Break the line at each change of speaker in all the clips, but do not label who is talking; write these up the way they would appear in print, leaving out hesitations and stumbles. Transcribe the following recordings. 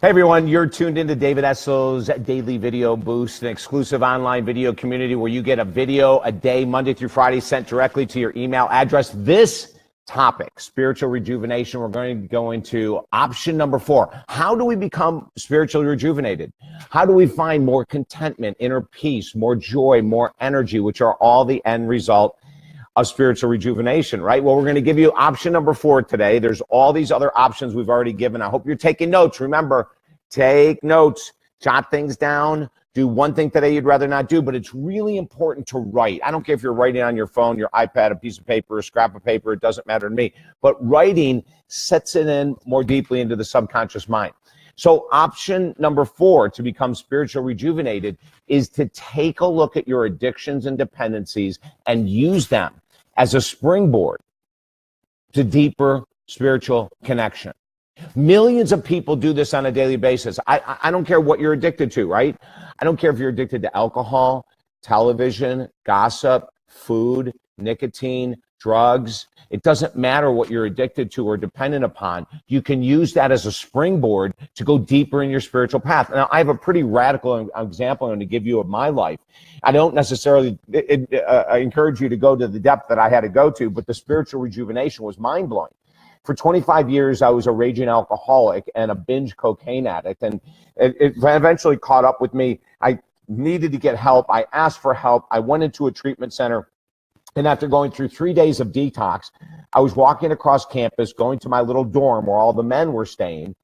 Hey everyone, you're tuned into David Essel's Daily Video Boost, an exclusive online video community where you get a video a day, Monday through Friday, sent directly to your email address. This topic, spiritual rejuvenation, we're going to go into option number 4. How do we become spiritually rejuvenated? How do we find more contentment, inner peace, more joy, more energy, which are all the end result of spiritual rejuvenation, right? Well, we're going to give you option number 4 today. There's all these other options we've already given. I hope you're taking notes. Remember, take notes, jot things down, do one thing today you'd rather not do, but it's really important to write. I don't care if you're writing on your phone, your iPad, a piece of paper, a scrap of paper, it doesn't matter to me. But writing sets it in more deeply into the subconscious mind. So option number 4 to become spiritually rejuvenated is to take a look at your addictions and dependencies and use them as a springboard to deeper spiritual connection. Millions of people do this on a daily basis. I don't care what you're addicted to, right? I don't care if you're addicted to alcohol, television, gossip, food, nicotine, drugs. It doesn't matter what you're addicted to or dependent upon. You can use that as a springboard to go deeper in your spiritual path. Now, I have a pretty radical example I'm going to give you of my life. I don't necessarily I encourage you to go to the depth that I had to go to, but the spiritual rejuvenation was mind-blowing. For 25 years, I was a raging alcoholic and a binge cocaine addict, and it eventually caught up with me. I needed to get help. I asked for help. I went into a treatment center, and after going through 3 days of detox, I was walking across campus, going to my little dorm where all the men were staying,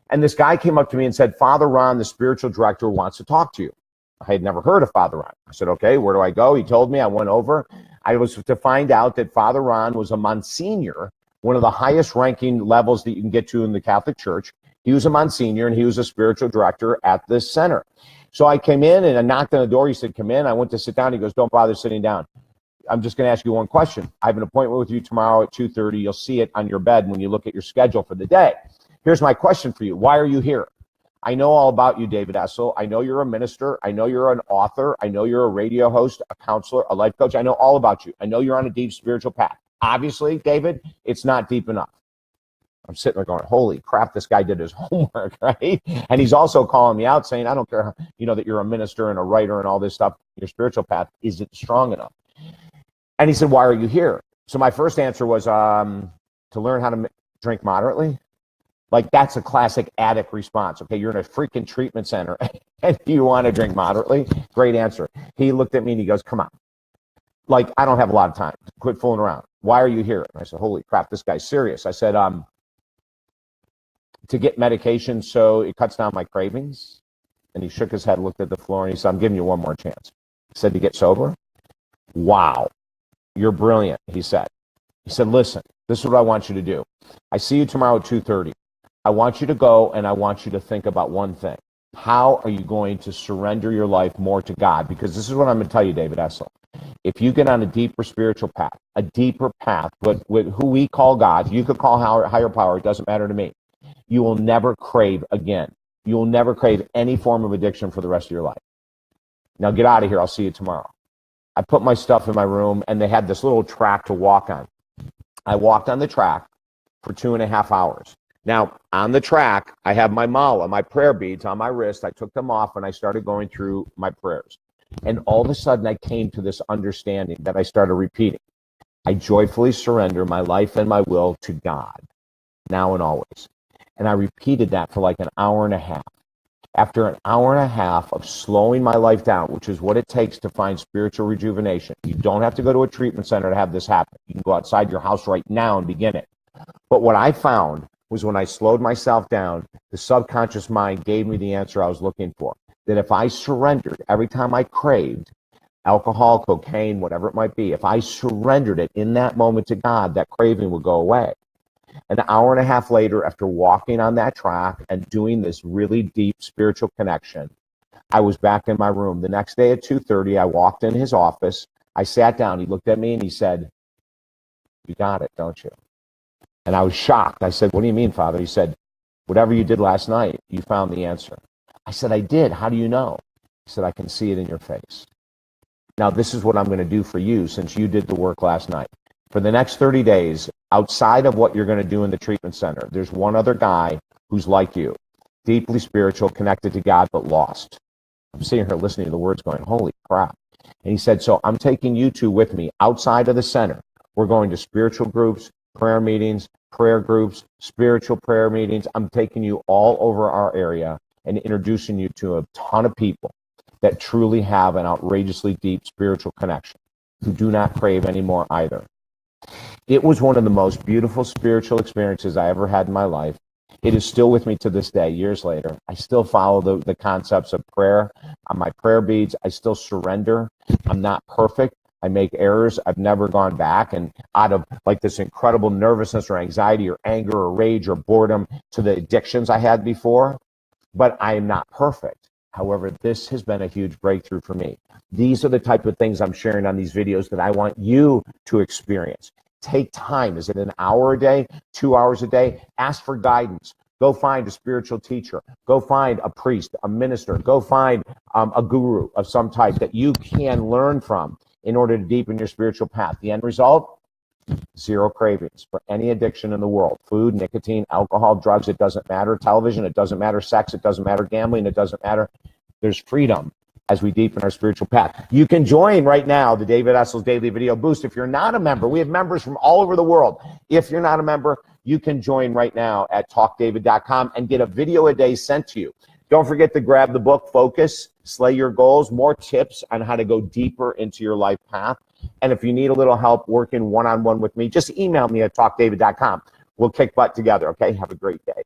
and this guy came up to me and said, "Father Ron, the spiritual director, wants to talk to you." I had never heard of Father Ron. I said, "Okay, where do I go?" He told me. I went over. I was to find out that Father Ron was a Monsignor, one of the highest ranking levels that you can get to in the Catholic Church. He was a Monsignor and he was a spiritual director at this center. So I came in and I knocked on the door. He said, "Come in." I went to sit down. He goes, "Don't bother sitting down. I'm just going to ask you one question. I have an appointment with you tomorrow at 2:30. You'll see it on your bed when you look at your schedule for the day. Here's my question for you. Why are you here? I know all about you, David Essel. I know you're a minister. I know you're an author. I know you're a radio host, a counselor, a life coach. I know all about you. I know you're on a deep spiritual path. Obviously, David, it's not deep enough." I'm sitting there going, holy crap, this guy did his homework, right? And he's also calling me out saying, "I don't care, that you're a minister and a writer and all this stuff. Your spiritual path isn't strong enough." And he said, "Why are you here?" So my first answer was to learn how to drink moderately. Like, that's a classic addict response. Okay, you're in a freaking treatment center and you want to drink moderately? Great answer. He looked at me and he goes, "Come on. Like, I don't have a lot of time. Quit fooling around. Why are you here?" And I said, "Holy crap, this guy's serious." I said, "To get medication so it cuts down my cravings." And he shook his head, looked at the floor, and he said, "I'm giving you one more chance." He said, "To get sober?" "Wow, you're brilliant," he said. He said, "Listen, this is what I want you to do. I see you tomorrow at 2:30. I want you to go and I want you to think about one thing. How are you going to surrender your life more to God? Because this is what I'm going to tell you, David Essel. If you get on a deeper spiritual path, a deeper path, but with who we call God, you could call higher power, it doesn't matter to me. You will never crave again. You will never crave any form of addiction for the rest of your life. Now get out of here. I'll see you tomorrow." I put my stuff in my room and they had this little track to walk on. I walked on the track for 2.5 hours. Now, on the track, I have my mala, my prayer beads on my wrist. I took them off and I started going through my prayers. And all of a sudden, I came to this understanding that I started repeating. I joyfully surrender my life and my will to God, now and always. And I repeated that for like an hour and a half. After an hour and a half of slowing my life down, which is what it takes to find spiritual rejuvenation, you don't have to go to a treatment center to have this happen. You can go outside your house right now and begin it. But what I found was when I slowed myself down, the subconscious mind gave me the answer I was looking for. That if I surrendered every time I craved alcohol, cocaine, whatever it might be, if I surrendered it in that moment to God, that craving would go away. An hour and a half later, after walking on that track and doing this really deep spiritual connection, I was back in my room. The next day at 2:30, I walked in his office. I sat down. He looked at me and he said, "You got it, don't you?" And I was shocked. I said, "What do you mean, Father?" He said, "Whatever you did last night, you found the answer." I said, "I did. How do you know?" He said, "I can see it in your face. Now, this is what I'm going to do for you since you did the work last night. For the next 30 days, outside of what you're going to do in the treatment center, there's one other guy who's like you. deeply spiritual, connected to God, but lost. I'm sitting here listening to the words going, holy crap. And he said, so I'm taking you two with me outside of the center. We're going to spiritual groups, prayer meetings, prayer groups, spiritual prayer meetings. I'm taking you all over our area and introducing you to a ton of people that truly have an outrageously deep spiritual connection, who do not crave anymore either. It was one of the most beautiful spiritual experiences I ever had in my life. It is still with me to this day, years later. I still follow the concepts of prayer on my prayer beads. I still surrender. I'm not perfect. I make errors. I've never gone back and out of like this incredible nervousness or anxiety or anger or rage or boredom to the addictions I had before. But I am not perfect. However, this has been a huge breakthrough for me. These are the type of things I'm sharing on these videos that I want you to experience. Take time. Is it an hour a day, 2 hours a day? Ask for guidance. Go find a spiritual teacher. Go find a priest, a minister. Go find a guru of some type that you can learn from in order to deepen your spiritual path. The end result? Zero cravings for any addiction in the world. Food, nicotine, alcohol, drugs, it doesn't matter. Television, it doesn't matter. Sex, it doesn't matter. Gambling, it doesn't matter. There's freedom as we deepen our spiritual path. You can join right now the David Essel's Daily Video Boost. If you're not a member, we have members from all over the world. If you're not a member, you can join right now at talkdavid.com and get a video a day sent to you. Don't forget to grab the book, Focus, Slay Your Goals, more tips on how to go deeper into your life path. And if you need a little help working one-on-one with me, just email me at talkdavid.com. We'll kick butt together, okay? Have a great day.